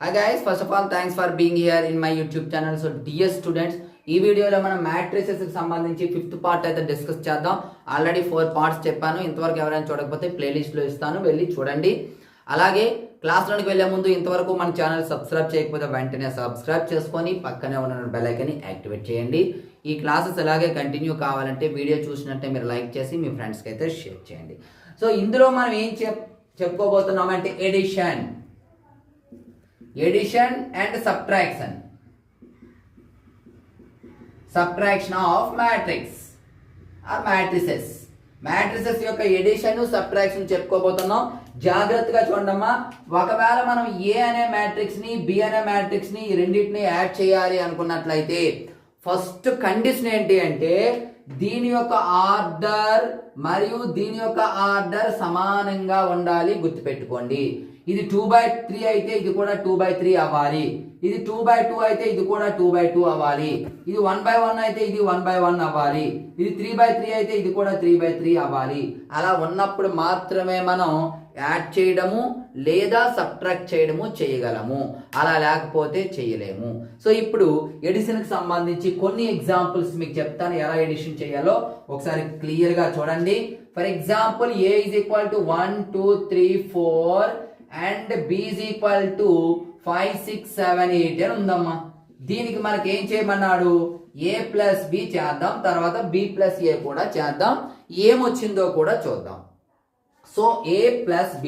Hi guys, first of all thanks for being here in my YouTube channel. So dear students, ఈ వీడియోలో మనం matrices కి సంబంధించి 5th part అయితే discuss చేద్దాం. ఆల్రెడీ 4 పార్ట్స్ చెప్పాను. ఇంతవరకు ఎవరైనా చూడకపోతే ప్లేలిస్ట్ లో ఇస్తాను, వెళ్ళి చూడండి. అలాగే క్లాస్లోకి వెళ్ళే ముందు ఇంతవరకు మన ఛానల్ సబ్స్క్రైబ్ చేయకపోతే వెంటనే సబ్స్క్రైబ్ చేసుకొని పక్కనే ఉన్న బెల్ ఐకాన్ని యాక్టివేట్ చేయండి. ఈ క్లాసెస్ అలాగే కంటిన్యూ కావాలంటే వీడియో చూసినట్టే మీరు లైక్ చేసి మీ ఫ్రెండ్స్కి అయితే షేర్ చేయండి. సో ఇందులో మనం ఏం చెప్పుకోబోతున్నాం అంటే addition and subtraction of matrix or matrices యొక్క ఎడిషన్ సబ్ట్రాక్షన్ చెప్పుకోబోతున్నాం. జాగ్రత్తగా చూడమ్మా. ఒకవేళ మనం ఏ అనే మ్యాట్రిక్స్ ని బి అనే మ్యాట్రిక్స్ ని రెండింటిని యాడ్ చేయాలి అనుకున్నట్లయితే ఫస్ట్ కండిషన్ ఏంటి అంటే దీని యొక్క ఆర్డర్ మరియు దీని యొక్క ఆర్డర్ సమానంగా ఉండాలి. గుర్తుపెట్టుకోండి, ఇది 2/3 అయితే ఇది కూడా 2/3 అవ్వాలి. ఇది 2/2 అయితే ఇది కూడా 2/2 అవ్వాలి. ఇది 1/1 అయితే ఇది 1/1 అవ్వాలి. ఇది 3/3 అయితే ఇది కూడా 3/3 అవ్వాలి. అలా ఉన్నప్పుడు మాత్రమే మనం యాడ్ చేయడము లేదా సబ్ట్రాక్ట్ చేయడము చేయగలము. అలా లేకపోతే చేయలేము. సో ఇప్పుడు ఎడిషన్ కి సంబంధించి కొన్ని ఎగ్జాంపుల్స్ మీకు చెప్తాను, ఎలా ఎడిషన్ చేయాలో ఒకసారి క్లియర్ గా చూడండి. For example a is equal to 1 2 3 4 and b is equal to 5 6 7 8 అని ఉందమ్మా. దీనికి మనకి ఏం చేయమన్నాడు, a ప్లస్ b చేద్దాం, తర్వాత b ప్లస్ a కూడా చేద్దాం. ఏమొచ్చిందో కూడా చూద్దాం. So a plus b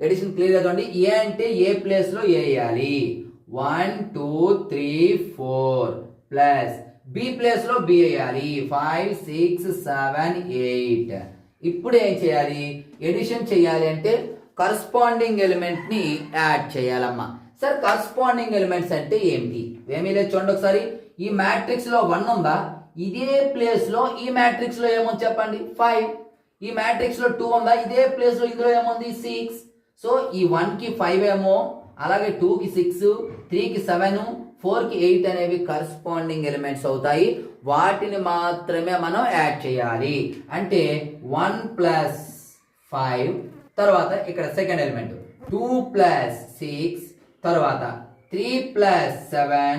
addition clear గా చూడండి. a అంటే a ప్లేస్ లో a వేయాలి, 1 2 3 4 ప్లస్ b ప్లేస్ లో b వేయాలి, 5 6 7 8. ఇప్పుడు ఏం చేయాలి, ఎడిషన్ చేయాలి అంటే కరస్పాండింగ్ ఎలిమెంట్ ని యాడ్ చేయాలమ్మా. సార్ కరస్పాండింగ్ ఎలిమెంట్స్ అంటే ఏంటి? ఏమీ లేదు, చూడండి ఒకసారి. ఈ మ్యాట్రిక్స్ లో 1 ఉందా, ఇదే ప్లేస్ లో ఈ మ్యాట్రిక్స్ లో ఏముంది చెప్పండి, 5. ఈ మ్యాట్రిక్స్ లో 2 ఉందా, ఇదే ప్లేస్ లో ఇందులో ఏముంది, 6. సో ఈ 1 కి 5 ఏమో, అలాగే 2 కి 6, 3 కి 7, 4 కి 8 అనేవి కరస్పాండింగ్ ఎలిమెంట్స్ అవుతాయి. వాటిని మాత్రమే మనం యాడ్ చేయాలి. అంటే 1 ప్లస్ 5, తర్వాత ఇక్కడ సెకండ్ ఎలిమెంట్ 2 ప్లస్ 6, తర్వాత 3 ప్లస్ 7,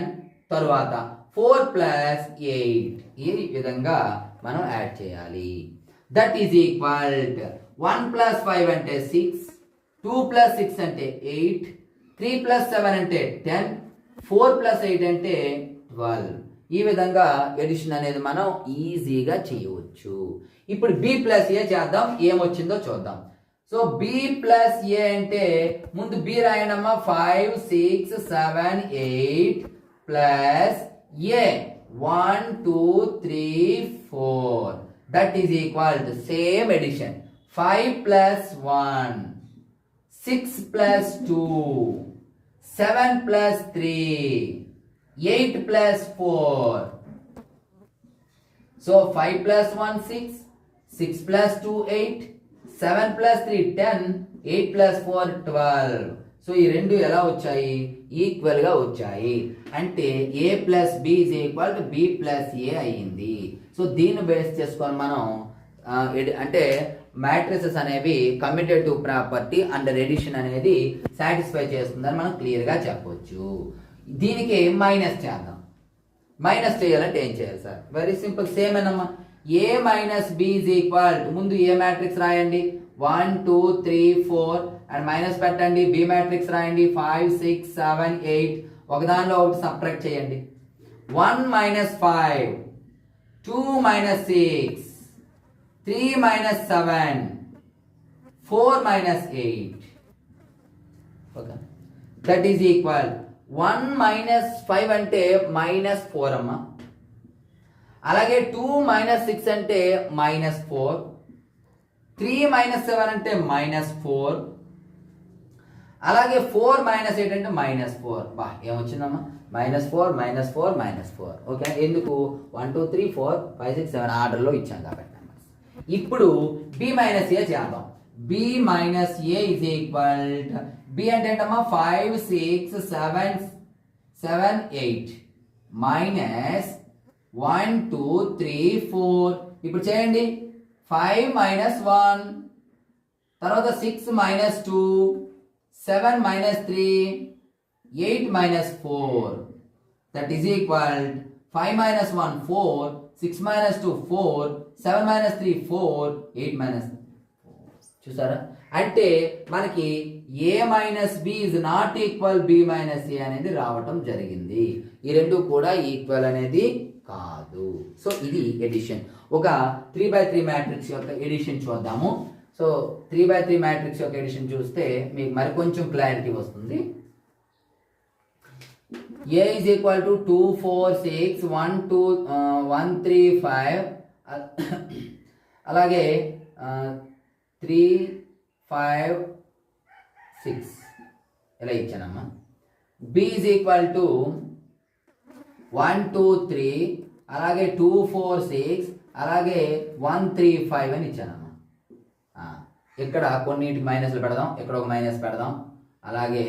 తర్వాత 4 ప్లస్ 8. ఈ విధంగా మనం యాడ్ చేయాలి. దట్ ఈజ్ ఈక్వల్ 1 ప్లస్ 5 అంటే 6, 2 ప్లస్ 6 అంటే 8, 3 ప్లస్ 7 అంటే 10, 4 ప్లస్ 8 అంటే 12. ఈ విధంగా ఎడిషన్ అనేది మనం ఈజీగా చేయవచ్చు. ఇప్పుడు b ప్లస్ a చేద్దాం, ఏమొచ్చిందో చూద్దాం. సో b ప్లస్ a అంటే ముందు b రాయనమ్మా, 5 6 7 8 plus a 1 2 3 4. That is equal to same addition, 5 plus 1, 6 plus 2, 7 plus 3, 8 plus 4. So 5 plus 1 6, 6 plus 2 8, 7 plus 3 10, 8 plus 4 12. So ఈ రెండు ఎలా వచ్చాయి, ఈక్వల్ గా వచ్చాయి. అంటే a plus b is equal to b plus a అయ్యింది. సో దీన్ని బేస్ చేసుకొని మనం అంటే మ్యాట్రిసెస్ అనేవి కమ్యూటేటివ్ ప్రాపర్టీ అండర్ ఎడిషన్ అనేది సాటిస్ఫై చేస్తుందని మనం క్లియర్ గా చెప్పొచ్చు. దీనికి మైనస్ చేద్దాం. మైనస్ చేయాలంటే ఏం చేయాలి సార్, వెరీ సింపుల్, సేమ్ ఏనమ్మా. a minus b is equal to ముందు ఏ మ్యాట్రిక్స్ రాయండి, 1 2 3 4 అండ్ మైనస్ పెట్టండి. b మ్యాట్రిక్స్ రాయండి, 5 6 7 8. ఒకదానిలో ఒకటి సబ్ట్రాక్ట్ చేయండి. 1 minus 5, 2 minus 6, 3 minus 7, 4 minus 8. Okay, that is equal 1 minus 5 అంటే మైనస్ 4 అమ్మా. అలాగే 2 మైనస్ 6 అంటే మైనస్ 4, 3 మైనస్ 7 అంటే మైనస్ 4, అలాగే 4 మైనస్ 8 అంటే మైనస్ 4. బా ఏమొచ్చిందమ్మా, మైనస్ 4 మైనస్ 4 మైనస్ 4. ఓకే, ఎందుకు 1 2 3 4 5 6 7 ఆర్డర్లో ఇచ్చాం కాబట్టి. ఇప్పుడు b మైనస్ a చేద్దాం. b minus a is equal b అంటే ఏంటమ్మా, 5 6 7 7 8 మైనస్ 1 2 3 4. ఇప్పుడు చేయండి, 5 మైనస్ 1, తర్వాత 6 minus 2, 7 minus 3, 8 minus 4, that is equal 5 minus 1 4, 6 minus 2 4, 7 minus 3 4, 8 minus 4. చూసారా, అంటే మనకి a minus b is not equal b minus a అనేది రావటం జరిగింది. ఈ రెండు కూడా ఈక్వల్ అనేది కాదు. సో ఇది ఎడిషన్. ఒక 3x3 మ్యాట్రిక్స్ యొక్క ఎడిషన్ చూద్దాము. సో 3x3 మ్యాట్రిక్స్ యొక్క ఎడిషన్ చూస్తే మీకు మరి కొంచెం క్లారిటీ వస్తుంది. a is equal to 2 4 6 1 2 1 3 5 అలాగే 3 5 6 ఇలా ఇచ్చానమ్మా. b is equal to 1 2 3 అలాగే 2 4 6 అలాగే 1 3 5 అని ఇచ్చానమ్మా. ఇక్కడ కొన్నిటికి మైనస్లు పెడదాం, ఇక్కడ ఒక మైనస్ పెడదాం, అలాగే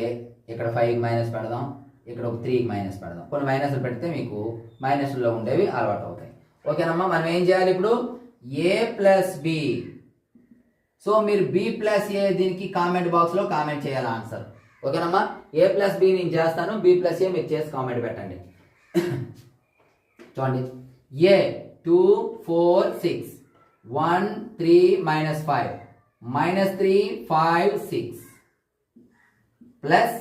ఇక్కడ 5 మైనస్ పెడదాం, ఇక్కడ ఒక 3 మైనస్ పెడదాం. కొన్ని మైనస్లు పెడితే మీకు మైనస్లో ఉండేవి అలవాటు అవుతాయి. ఓకేనమ్మా, మనం ఏం చేయాలి ఇప్పుడు? a plus b. సో మీరు b ప్లస్ ఏ దీనికి కామెంట్ బాక్స్లో కామెంట్ చేయాలి ఆన్సర్. ఓకేనమ్మా, a ప్లస్ బి నేను చేస్తాను, b ప్లస్ ఏ మీరు చేసి కామెంట్ పెట్టండి. చూడండి, a 2 4 6 1 3 minus 5 minus 3 5 6 plus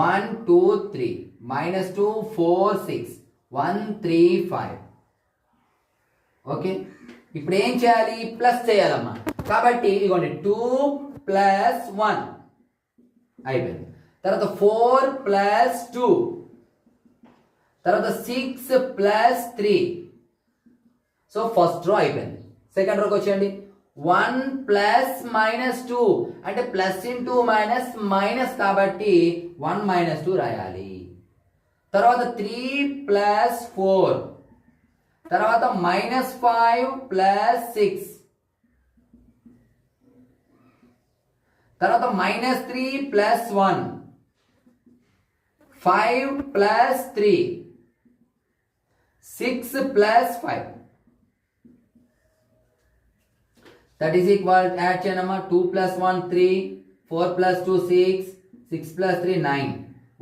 1 2 3 minus 2 4 6 1 3 5. Okay, ఇప్పుడు ఏం చేయాలి? ప్లస్ చేయాలమ్మా. కాబట్టి ఇదిగోండి 2 ప్లస్ 1 అయిపోయింది. తర్వాత 4 ప్లస్ 2, తర్వాత 6 ప్లస్ 3. సో ఫస్ట్ రో అయిపోయింది. సెకండ్ రోకి వచ్చేయండి. 1 ప్లస్ మైనస్ 2 అంటే ప్లస్ ఇంటూ మైనస్ మైనస్ కాబట్టి 1 మైనస్ 2 రాయాలి. తర్వాత 3 ప్లస్ 4, తర్వాత మైనస్ 5 ప్లస్ 6, తర్వాత minus 3 plus 1, 5 plus 3, 6 plus 5. That is equal to add చేయండి. 2 plus 1 3, 4 plus 2 6, 6 plus 3 9,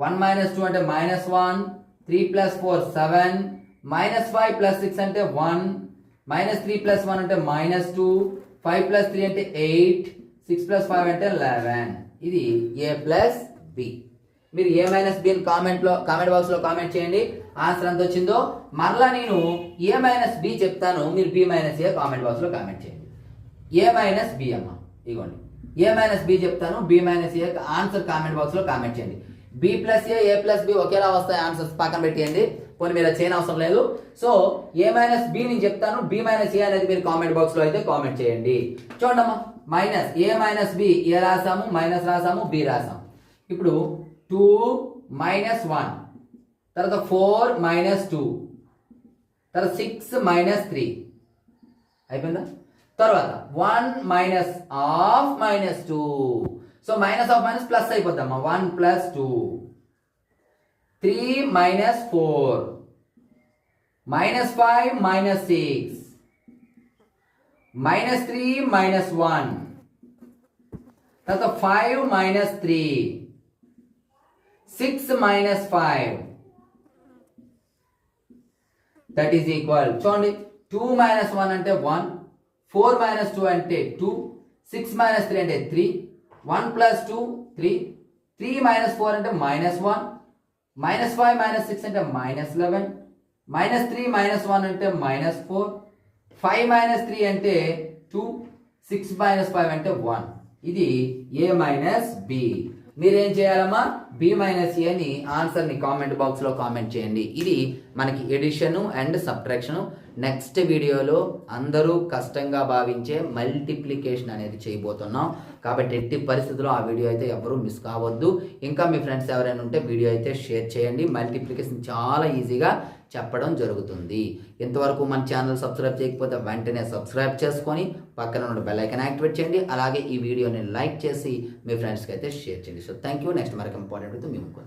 1 minus 2 అంటే minus 1, 3 plus 4 7, minus 5 plus 6 అంటే 1, minus 3 plus 1 అంటే minus 2, 5 plus 3 అంటే 8, 6 plus 5 అంటే 11. ఇది a ప్లస్ b. మీరు a మైనస్ b కామెంట్ బాక్స్లో కామెంట్ చేయండి. ఆన్సర్ ఎంత వచ్చిందో మరలా నేను a మైనస్ b చెప్తాను, మీరు b మైనస్ a కామెంట్ బాక్స్లో కామెంట్ చేయండి. a మైనస్ బి అమ్మ, ఇగోండి a మైనస్ బి చెప్తాను, b మైనస్ ఏ ఆన్సర్ కామెంట్ బాక్స్లో కామెంట్ చేయండి. b ప్లస్ ఏ ప్లస్ బి ఒకేలా వస్తాయి ఆన్సర్స్, పక్కన పెట్టేయండి, కొన్ని మీరు చేయని అవసరం లేదు. సో a మైనస్ బి నేను చెప్తాను, b మైనస్ ఏ అనేది మీరు కామెంట్ బాక్స్లో అయితే కామెంట్ చేయండి. చూడమ్మా, minus a minus B, A రాసాము, మైనస్ రాసాము, b రాసాము. ఇప్పుడు 2 మైనస్ 1, తర్వాత 4 మైనస్ 2, తర్వాత 6 మైనస్ 3 అయిపోయిందా? తర్వాత 1 minus of minus 2. So minus of minus plus అయిపోద్దమ్మా. 1 plus 2, 3 minus 4, minus 5 minus 6, minus 3 minus 1, తర్వాత 5 minus 3, 6 minus 5. That is equal, చూడండి 2 మైనస్ 1 అంటే 1, 4 మైనస్ 2 అంటే 2, 6 మైనస్ 3 అంటే 3, 1 ప్లస్ 2 3, 3 మైనస్ 4 అంటే మైనస్ 1, మైనస్ 5 మైనస్ 6 అంటే మైనస్ 11, మైనస్ 3 మైనస్ 1 అంటే మైనస్ 4, 5 మైనస్ 3 అంటే 2, 6 మైనస్ 5 అంటే 1. ఇది a మైనస్ b. మీరేం చేయాలమ్మా? b మైనస్ ఏని ఆన్సర్ని కామెంట్ బాక్స్లో కామెంట్ చేయండి. ఇది మనకి ఎడిషను అండ్ సబ్ట్రాక్షన్. నెక్స్ట్ వీడియోలో అందరూ కష్టంగా భావించే మల్టిప్లికేషన్ అనేది చేయబోతున్నాం. కాబట్టి ఎట్టి పరిస్థితుల్లో ఆ వీడియో అయితే ఎవరు మిస్ కావద్దు. ఇంకా మీ ఫ్రెండ్స్ ఎవరైనా ఉంటే వీడియో అయితే షేర్ చేయండి. మల్టిప్లికేషన్ చాలా ఈజీగా చెప్పడం జరుగుతుంది. ఇంతవరకు మన ఛానల్ సబ్స్క్రైబ్ చేయకపోతే వెంటనే సబ్స్క్రైబ్ చేసుకొని పక్కన ఉన్న బెల్ ఐకాన్ యాక్టివేట్ చేయండి. అలాగే ఈ వీడియోని లైక్ చేసి మీ ఫ్రెండ్స్కి అయితే షేర్ చేయండి. So thank you. నెక్స్ట్ మరొక ఇంపార్టెంట్ మీ ముందు